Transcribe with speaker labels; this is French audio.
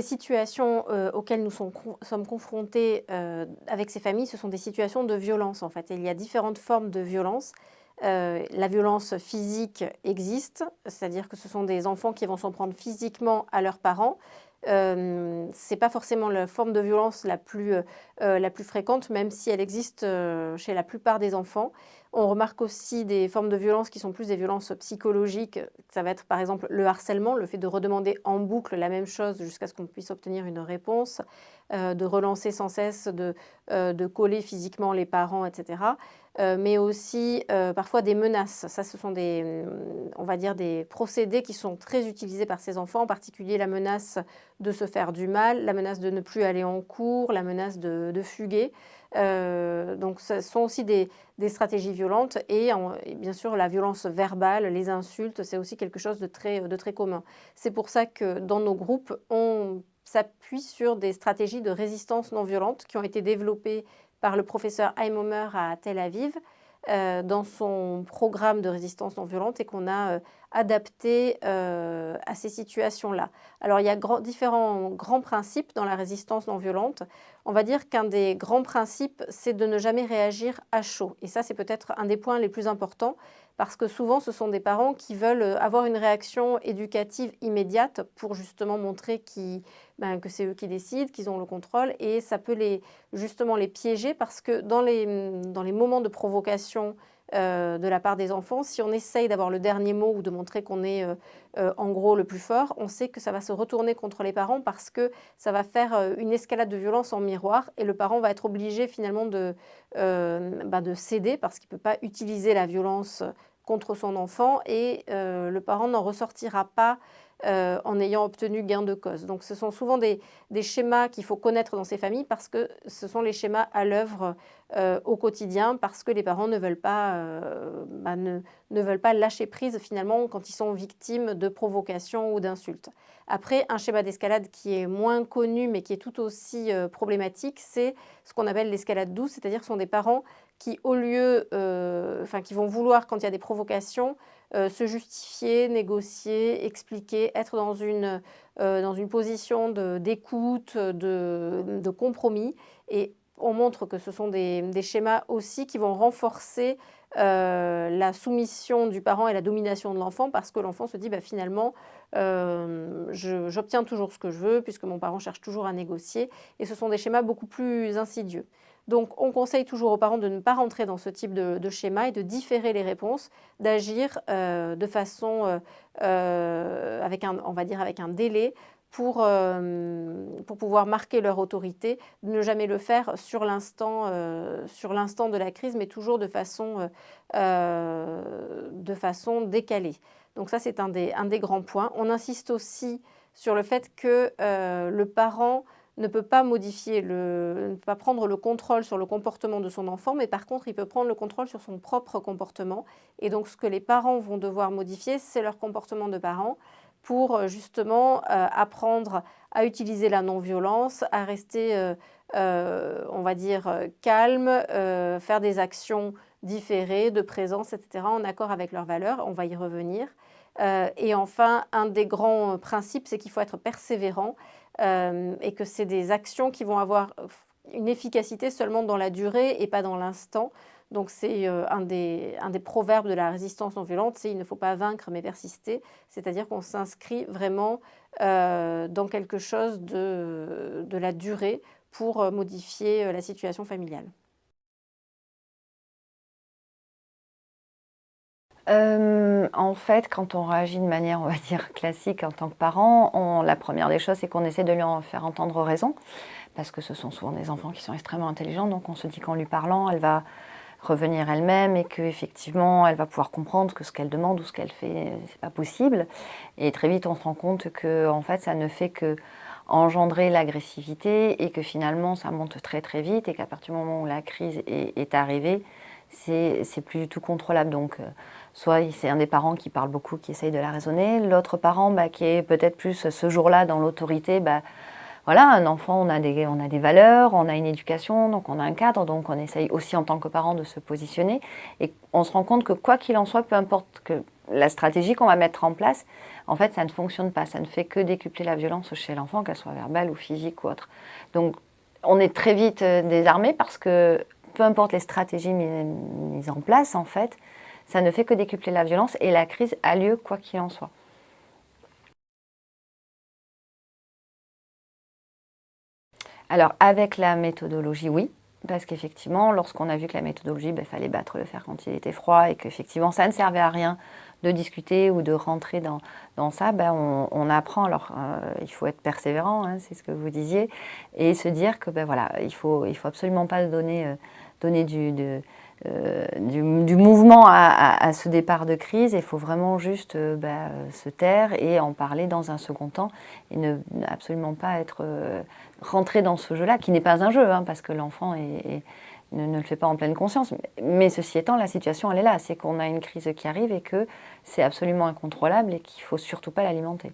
Speaker 1: situations auxquelles nous sommes confrontés avec ces familles, ce sont des situations de violence en fait. Et il y a différentes formes de violence. La violence physique existe, c'est-à-dire que ce sont des enfants qui vont s'en prendre physiquement à leurs parents. C'est pas forcément la forme de violence la plus fréquente, même si elle existe chez la plupart des enfants. On remarque aussi des formes de violence qui sont plus des violences psychologiques. Ça va être par exemple le harcèlement, le fait de redemander en boucle la même chose jusqu'à ce qu'on puisse obtenir une réponse, de relancer sans cesse, de coller physiquement les parents, etc. Mais aussi parfois des menaces. Ça, ce sont on va dire des procédés qui sont très utilisés par ces enfants, en particulier la menace de se faire du mal, la menace de ne plus aller en cours, la menace de fuguer. Donc ce sont aussi des stratégies violentes et bien sûr la violence verbale, les insultes, c'est aussi quelque chose de très commun. C'est pour ça que dans nos groupes, on s'appuie sur des stratégies de résistance non violente qui ont été développées par le professeur Heimomer à Tel Aviv dans son programme de résistance non violente et qu'on a adapté à ces situations-là. Alors il y a différents grands principes dans la résistance non violente. On va dire qu'un des grands principes, c'est de ne jamais réagir à chaud. Et ça, c'est peut-être un des points les plus importants parce que souvent, ce sont des parents qui veulent avoir une réaction éducative immédiate pour justement montrer que c'est eux qui décident, qu'ils ont le contrôle. Et ça peut justement les piéger parce que dans les moments de provocation de la part des enfants, si on essaye d'avoir le dernier mot ou de montrer qu'on est en gros le plus fort, on sait que ça va se retourner contre les parents parce que ça va faire une escalade de violence en miroir et le parent va être obligé finalement de céder parce qu'il ne peut pas utiliser la violence contre son enfant et le parent n'en ressortira pas en ayant obtenu gain de cause. Donc ce sont souvent des schémas qu'il faut connaître dans ces familles parce que ce sont les schémas à l'œuvre au quotidien parce que les parents ne veulent pas, ne veulent pas lâcher prise finalement quand ils sont victimes de provocations ou d'insultes. Après, un schéma d'escalade qui est moins connu mais qui est tout aussi problématique, c'est ce qu'on appelle l'escalade douce, c'est-à-dire que ce sont des parents qui, au lieu, qui vont vouloir, quand il y a des provocations, se justifier, négocier, expliquer, être dans une position d'écoute, de compromis. Et on montre que ce sont des schémas aussi qui vont renforcer la soumission du parent et la domination de l'enfant parce que l'enfant se dit finalement j'obtiens toujours ce que je veux puisque mon parent cherche toujours à négocier et ce sont des schémas beaucoup plus insidieux. Donc on conseille toujours aux parents de ne pas rentrer dans ce type de schéma et de différer les réponses, d'agir de façon avec un délai pour pouvoir marquer leur autorité, de ne jamais le faire sur l'instant de la crise, mais toujours de façon décalée. Donc ça, c'est un des grands points. On insiste aussi sur le fait que le parent ne peut pas ne peut pas prendre le contrôle sur le comportement de son enfant, mais par contre, il peut prendre le contrôle sur son propre comportement. Et donc, ce que les parents vont devoir modifier, c'est leur comportement de parents pour justement apprendre à utiliser la non-violence, à rester, on va dire, calme, faire des actions différées, de présence, etc., en accord avec leurs valeurs. On va y revenir. Et enfin, un des grands principes, c'est qu'il faut être persévérant et que c'est des actions qui vont avoir une efficacité seulement dans la durée et pas dans l'instant. Donc c'est un des proverbes de la résistance non violente, c'est « il ne faut pas vaincre mais persister », c'est-à-dire qu'on s'inscrit vraiment dans quelque chose de la durée pour modifier la situation familiale.
Speaker 2: En fait, quand on réagit de manière, on va dire, classique en tant que parent, la première des choses, c'est qu'on essaie de lui en faire entendre raison, parce que ce sont souvent des enfants qui sont extrêmement intelligents, donc on se dit qu'en lui parlant, elle va revenir elle-même et qu'effectivement, elle va pouvoir comprendre que ce qu'elle demande ou ce qu'elle fait, c'est pas possible. Et très vite, on se rend compte que, en fait, ça ne fait que engendrer l'agressivité et que finalement, ça monte très très vite et qu'à partir du moment où la crise est arrivée, c'est plus du tout contrôlable. Donc, soit c'est un des parents qui parle beaucoup, qui essaye de la raisonner, l'autre parent qui est peut-être plus ce jour-là dans l'autorité, voilà, un enfant, on a des valeurs, on a une éducation, donc on a un cadre, donc on essaye aussi en tant que parent de se positionner. Et on se rend compte que quoi qu'il en soit, peu importe que la stratégie qu'on va mettre en place, en fait, ça ne fonctionne pas. Ça ne fait que décupler la violence chez l'enfant, qu'elle soit verbale ou physique ou autre. Donc, on est très vite désarmé parce que peu importe les stratégies mises en place, en fait, ça ne fait que décupler la violence et la crise a lieu quoi qu'il en soit. Alors, avec la méthodologie, oui. Parce qu'effectivement, lorsqu'on a vu que la méthodologie, fallait battre le fer quand il était froid et qu'effectivement, ça ne servait à rien de discuter ou de rentrer dans ça, on apprend. Alors, il faut être persévérant, hein, c'est ce que vous disiez, et se dire que voilà, il faut absolument pas donner du mouvement à ce départ de crise. Il faut vraiment juste se taire et en parler dans un second temps et ne absolument pas être rentré dans ce jeu-là, qui n'est pas un jeu, hein, parce que l'enfant ne le fait pas en pleine conscience. Mais ceci étant, la situation, elle est là. C'est qu'on a une crise qui arrive et que c'est absolument incontrôlable et qu'il ne faut surtout pas l'alimenter.